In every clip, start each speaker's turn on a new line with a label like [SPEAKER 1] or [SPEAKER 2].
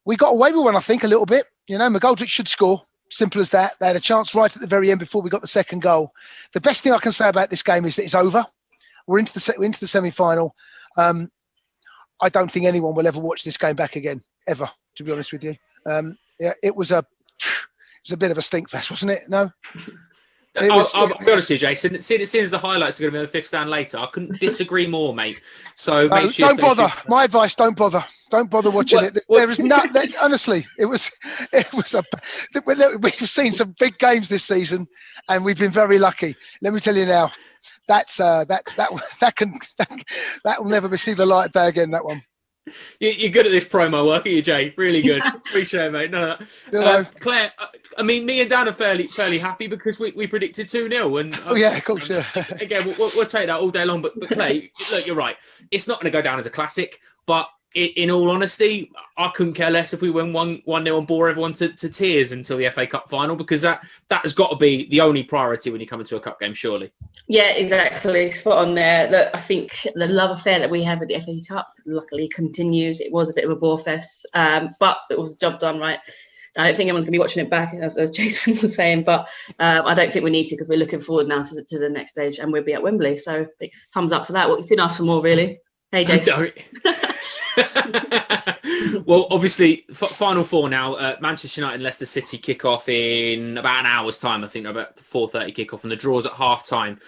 [SPEAKER 1] We got away with one, I think, a little bit. McGoldrick should score. Simple as that. They had a chance right at the very end before we got the second goal. The best thing I can say about this game is that it's over. We're into the semi-final. I don't think anyone will ever watch this game back again, ever, to be honest with you. It was a bit of a stink fest, wasn't it? No?
[SPEAKER 2] I'll be honest with you, Jason. Seeing as the highlights are going to be on the fifth stand later, I couldn't disagree more, mate. So make sure
[SPEAKER 1] don't bother. My advice: don't bother. Don't bother watching it. There is not. Honestly, it was. We've seen some big games this season, and we've been very lucky. Let me tell you now, that will never see the light of day again. That one.
[SPEAKER 2] You're good at this promo work, aren't you, Jay? Really good. Appreciate it, mate. No. Claire, I mean, me and Dan are fairly happy because we predicted 2-0. And
[SPEAKER 1] of course, yeah.
[SPEAKER 2] Again, we'll take that all day long. But Claire, look, you're right. It's not going to go down as a classic. But in all honesty, I couldn't care less if we win 1-0 and bore everyone to tears until the FA Cup final, because that has got to be the only priority when you come into a cup game, surely.
[SPEAKER 3] Yeah, exactly. Spot on there. Look, I think the love affair that we have with the FA Cup luckily continues. It was a bit of a bore fest, but it was a job done right. I don't think anyone's going to be watching it back, as Jason was saying, but I don't think we need to, because we're looking forward now to the next stage, and we'll be at Wembley. So thumbs up for that. Well, you couldn't ask for more, really. Hey, Jason.
[SPEAKER 2] Well, obviously, Final Four now. Manchester United and Leicester City kick off in about an hour's time. I think about 4:30 kick off, and the draw's at half time.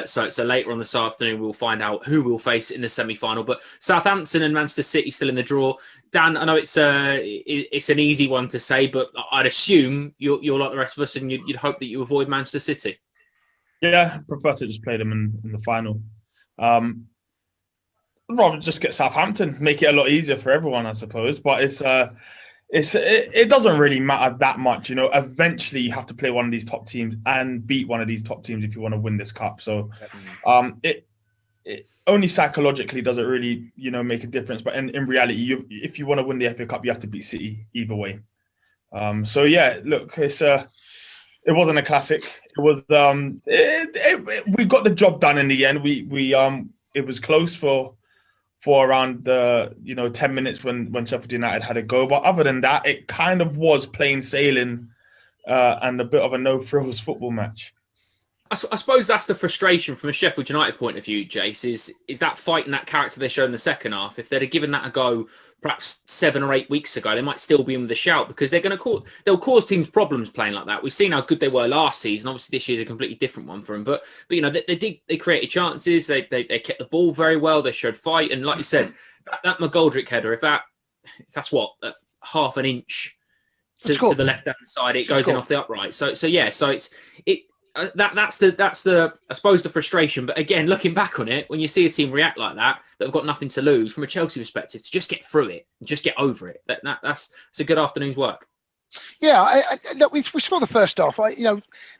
[SPEAKER 2] So later on this afternoon, we'll find out who we'll face in the semi-final. But Southampton and Manchester City still in the draw. Dan, I know it's an easy one to say, but I'd assume you're like the rest of us, and you'd hope that you avoid Manchester City.
[SPEAKER 4] Yeah, I prefer to just play them in the final. I'd rather just get Southampton, make it a lot easier for everyone, I suppose. But it doesn't really matter that much, Eventually, you have to play one of these top teams and beat one of these top teams if you want to win this cup. So, it only psychologically does it really, make a difference. But in reality, if you want to win the FA Cup, you have to beat City either way. So yeah, look, it wasn't a classic. It was we got the job done in the end. It was close for around the 10 minutes when Sheffield United had a go, but other than that, it kind of was plain sailing and a bit of a no frills football match.
[SPEAKER 2] I suppose that's the frustration from a Sheffield United point of view, Jace, is that fight and that character they showed in the second half. If they'd have given that a go perhaps 7 or 8 weeks ago, they might still be in with a shout, because they'll cause teams problems playing like that. We've seen how good they were last season. Obviously, this year's a completely different one for them. But they created chances. They kept the ball very well. They showed fight, and like you said, that McGoldrick header, if that's what half an inch to the left hand side, it goes in off the upright. So that's the I suppose the frustration. But again, looking back on it, when you see a team react like that have got nothing to lose, from a Chelsea perspective, to just get through it and just get over it, that's a good afternoon's work.
[SPEAKER 1] Yeah, we saw the first half.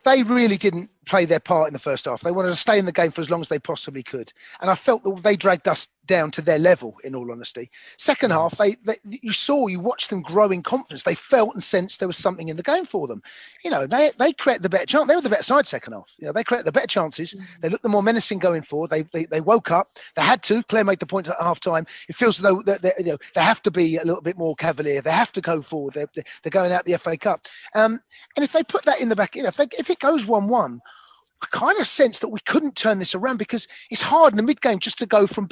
[SPEAKER 1] They really didn't play their part in the first half. They wanted to stay in the game for as long as they possibly could, and I felt that they dragged us down to their level. In all honesty, second half, you watched them grow in confidence. They felt and sensed there was something in the game for them. They created the better chance. They were the better side second half. They created the better chances. They looked the more menacing going forward. They woke up. They had to. Claire made the point at half time. It feels as though they have to be a little bit more cavalier. They have to go forward. They're going out the FA Cup. And if they put that in the back, if it goes 1-1, I kind of sense that we couldn't turn this around, because it's hard in the mid-game just to go from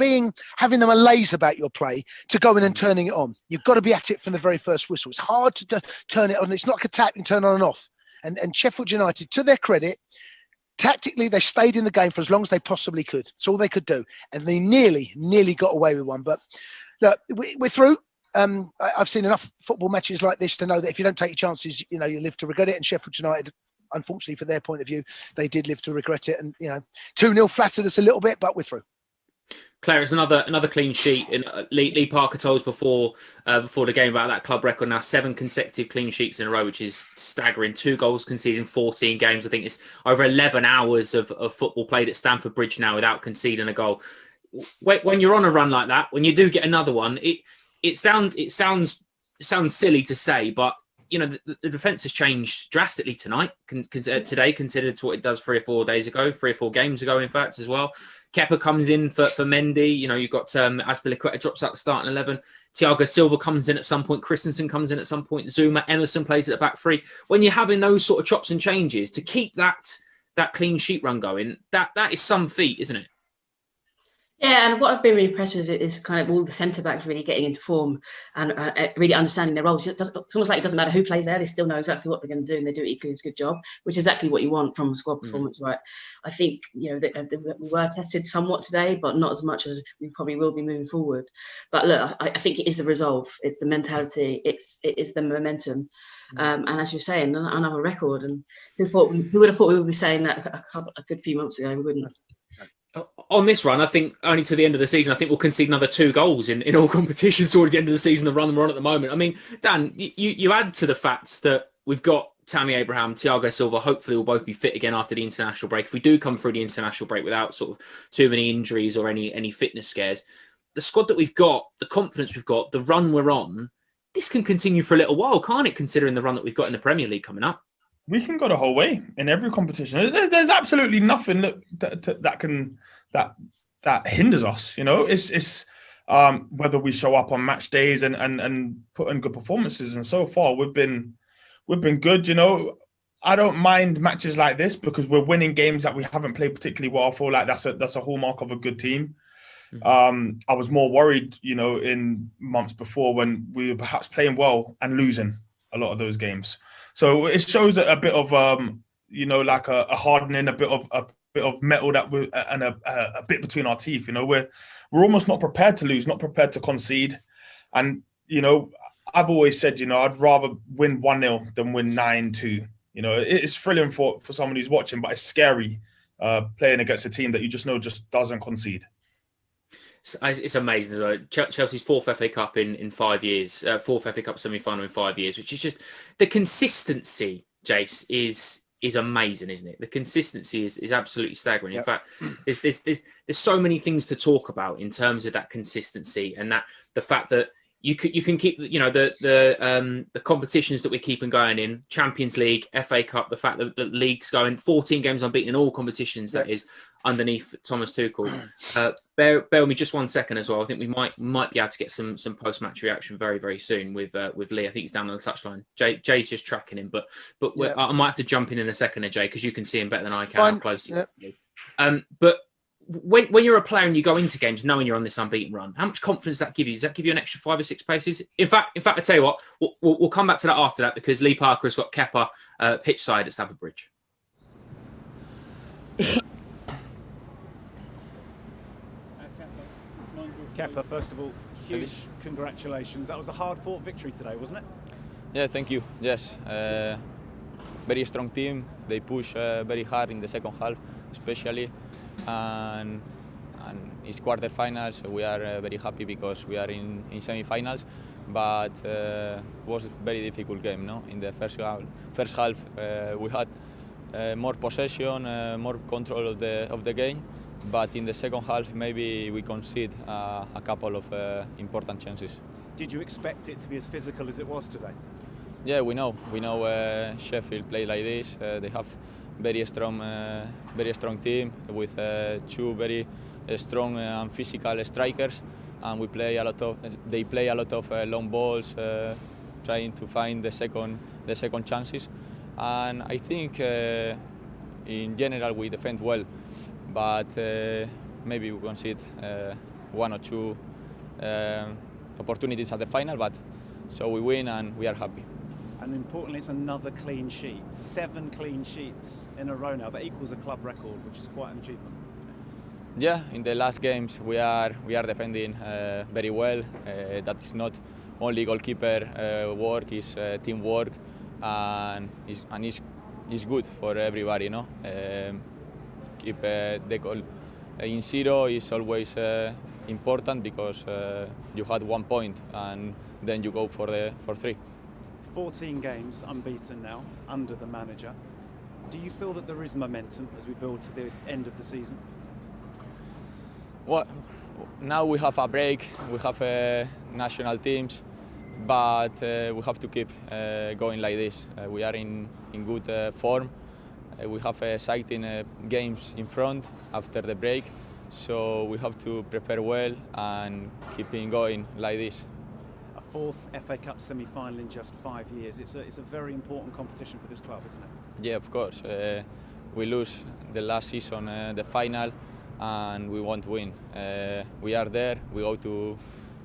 [SPEAKER 1] having them a laze about your play to going and turning it on. You've got to be at it from the very first whistle. It's hard to turn it on. It's not like a tap you can turn on and off. And Sheffield United, to their credit, tactically, they stayed in the game for as long as they possibly could. That's all they could do. And they nearly got away with one. But look, we're through. I've seen enough football matches like this to know that if you don't take your chances, you live to regret it. And Sheffield United, unfortunately for their point of view, they did live to regret it. And 2-0 flattered us a little bit, but we're through.
[SPEAKER 2] Claire, it's another clean sheet. In Lee Parker told us before the game about that club record now, 7 consecutive clean sheets in a row, which is staggering. 2 goals conceded in 14 games. I think it's over 11 hours of football played at Stamford Bridge now without conceding a goal. When you're on a run like that, when you do get another one, it sounds silly to say, but the defence has changed drastically today, considered to what it does 3 or 4 days ago, 3 or 4 games ago, in fact, as well. Kepa comes in for Mendy. You've got Azpilicueta drops out the starting 11. Thiago Silva comes in at some point, Christensen comes in at some point, Zuma, Emerson plays at the back three. When you're having those sort of chops and changes to keep that clean sheet run going, that is some feat, isn't it?
[SPEAKER 3] Yeah, and what I've been really impressed with is kind of all the centre-backs really getting into form and really understanding their roles. It's almost like it doesn't matter who plays there, they still know exactly what they're going to do and they do equally as good job, which is exactly what you want from a squad performance, right? I think, we were tested somewhat today, but not as much as we probably will be moving forward. But look, I think it is the resolve, it's the mentality, it is the momentum. And as you're saying, another record. And who would have thought we would be saying that a good few months ago? We wouldn't.
[SPEAKER 2] On this run, I think only to the end of the season, I think we'll concede another 2 goals in all competitions towards the end of the season, the run we're on at the moment. I mean, Dan, you add to the facts that we've got Tammy Abraham, Thiago Silva, hopefully will both be fit again after the international break. If we do come through the international break without sort of too many injuries or any fitness scares, the squad that we've got, the confidence we've got, the run we're on, this can continue for a little while, can't it, considering the run that we've got in the Premier League coming up?
[SPEAKER 4] We can go the whole way in every competition. There's absolutely nothing that hinders us. It's whether we show up on match days and put in good performances. And so far, we've been good. I don't mind matches like this because we're winning games that we haven't played particularly well. I feel like that's a hallmark of a good team. I was more worried, in months before when we were perhaps playing well and losing a lot of those games. So it shows a bit of, like a hardening, a bit of metal and a bit between our teeth. We're almost not prepared to lose, not prepared to concede. And, I've always said, I'd rather win 1-0 than win 9-2. It's thrilling for someone who's watching, but it's scary playing against a team that you just know just doesn't concede.
[SPEAKER 2] It's amazing as well. Chelsea's 4th FA Cup in 5 years, 4th FA Cup semi-final in 5 years, which is just the consistency, Jace, is amazing, isn't it? The consistency is absolutely staggering. Yep. In fact, there's so many things to talk about in terms of that consistency and that the fact that you can keep the competitions that we're keeping going in Champions League, FA Cup, the fact that the league's going 14 games unbeaten in all competitions. That is underneath Thomas Tuchel. Bear with me just 1 second as well. I think we might be able to get some post-match reaction very, very soon with Lee. I think he's down on the touchline. Jay's just tracking him, but I might have to jump in a second, Jay, because you can see him better than I can. How close he is. But when you're a player and you go into games knowing you're on this unbeaten run, how much confidence does that give you? Does that give you an extra 5 or 6 paces? In fact, I tell you what, we'll come back to that after that because Lee Parker has got Kepa pitch side at Stamford Bridge.
[SPEAKER 5] Kepa, first of all, huge congratulations. That was a hard-fought victory today, wasn't it?
[SPEAKER 6] Yeah, thank you. Yes, very strong team. They push very hard in the second half, especially. And it's quarterfinals. We are very happy because we are in semi-finals. But it was a very difficult game. No, in the first half, we had more possession, more control of the game. But in the second half, maybe we concede a couple of important chances.
[SPEAKER 5] Did you expect it to be as physical as it was today?
[SPEAKER 6] Yeah, we know. Sheffield play like this. They have very strong team with 2 very strong and physical strikers, and they play a lot of long balls, trying to find the second chances. And I think in general we defend well, but maybe we concede 1 or 2 opportunities at the final. But so we win and we are happy.
[SPEAKER 5] And importantly, it's another clean sheet. 7 clean sheets in a row now. That equals a club record, which is quite an achievement.
[SPEAKER 6] Yeah, in the last games we are defending very well. That is not only goalkeeper work, it's teamwork, and it's good for everybody. No, keep the goal in 0 is always important because you had 1 point and then you go for 3.
[SPEAKER 5] 14 games unbeaten now under the manager. Do you feel that there is momentum as we build to the end of the season?
[SPEAKER 6] Well, now we have a break, we have national teams, but we have to keep going like this. We are in good form. We have exciting games in front after the break, so we have to prepare well and keep going like this.
[SPEAKER 5] 4th FA Cup semi-final in just 5 years. It's a very important competition for this club, isn't it?
[SPEAKER 6] Yeah, of course. We lose the last season, the final, and we want to win. We are there. We go to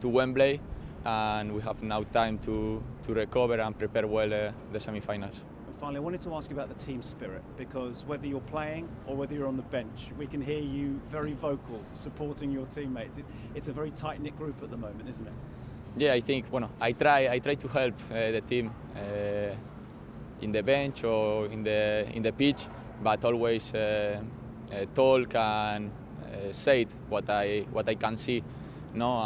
[SPEAKER 6] Wembley, and we have now time to recover and prepare well the semi-finals.
[SPEAKER 5] And finally, I wanted to ask you about the team spirit, because whether you're playing or whether you're on the bench, we can hear you very vocal, supporting your teammates. It's a very tight-knit group at the moment, isn't it?
[SPEAKER 6] Yeah, I think. I try to help the team in the bench or in the pitch, but always talk and say what I can see, no,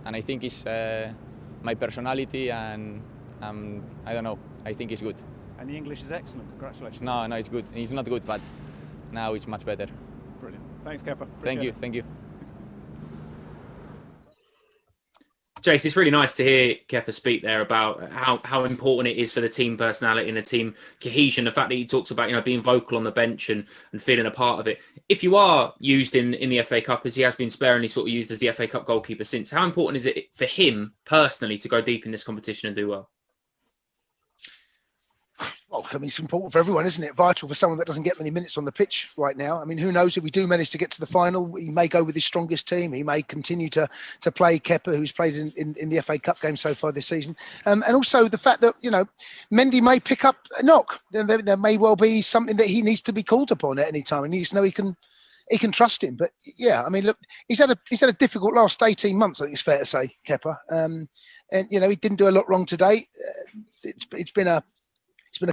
[SPEAKER 6] and I think it's my personality, and I don't know. I think it's good.
[SPEAKER 5] And the English is excellent. Congratulations.
[SPEAKER 6] No, it's good. It's not good, but now it's much better.
[SPEAKER 5] Brilliant. Thanks, Kepa.
[SPEAKER 6] Thank you.
[SPEAKER 2] Jace, it's really nice to hear Kepa speak there about how important it is for the team personality and the team cohesion. The fact that he talks about, being vocal on the bench and feeling a part of it. If you are used in the FA Cup, as he has been sparingly sort of used as the FA Cup goalkeeper since, how important is it for him personally to go deep in this competition and do well?
[SPEAKER 1] Well, it's important for everyone, isn't it? Vital for someone that doesn't get many minutes on the pitch right now. Who knows, if we do manage to get to the final, he may go with his strongest team. He may continue to play Kepa, who's played in the FA Cup game so far this season. And also the fact that, Mendy may pick up a knock. There may well be something that he needs to be called upon at any time. And he needs to know he can trust him. But yeah, look, he's had a difficult last 18 months, I think it's fair to say, Kepa. And he didn't do a lot wrong today. It's been a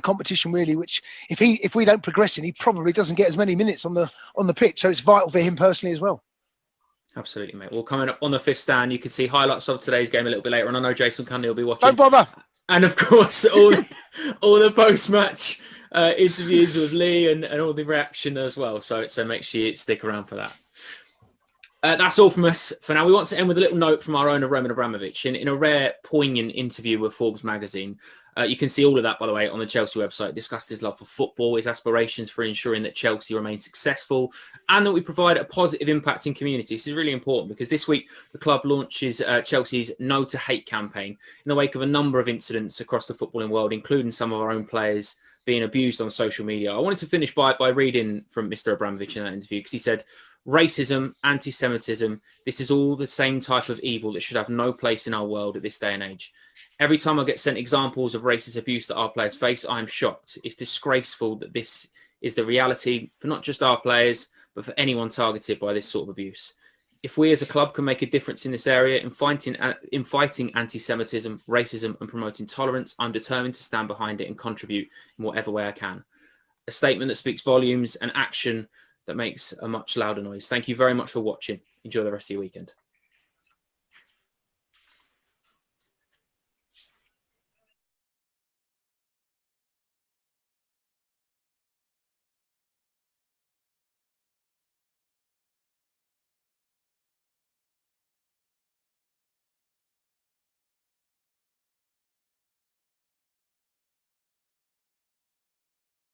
[SPEAKER 1] competition really, which if we don't progress in, he probably doesn't get as many minutes on the pitch. So it's vital for him personally as well.
[SPEAKER 2] Absolutely, mate. Well, coming up on the fifth stand, you can see highlights of today's game a little bit later. And I know Jason Kanté will be watching.
[SPEAKER 1] Don't bother.
[SPEAKER 2] And of course, all the post-match interviews with Lee and all the reaction as well. So make sure you stick around for that. That's all from us for now. We want to end with a little note from our owner, Roman Abramovich. In a rare, poignant interview with Forbes magazine, you can see all of that, by the way, on the Chelsea website. Discussed his love for football, his aspirations for ensuring that Chelsea remains successful, and that we provide a positive impact in communities. This is really important because this week the club launches Chelsea's No to Hate campaign in the wake of a number of incidents across the footballing world, including some of our own players being abused on social media. I wanted to finish by reading from Mr. Abramovich in that interview, because he said, "Racism, anti-Semitism, this is all the same type of evil that should have no place in our world at this day and age. Every time I get sent examples of racist abuse that our players face, I'm shocked. It's disgraceful that this is the reality for not just our players, but for anyone targeted by this sort of abuse. If we as a club can make a difference in this area in fighting anti-Semitism, racism and promoting tolerance, I'm determined to stand behind it and contribute in whatever way I can. A statement that speaks volumes and action that makes a much louder noise." Thank you very much for watching. Enjoy the rest of your weekend.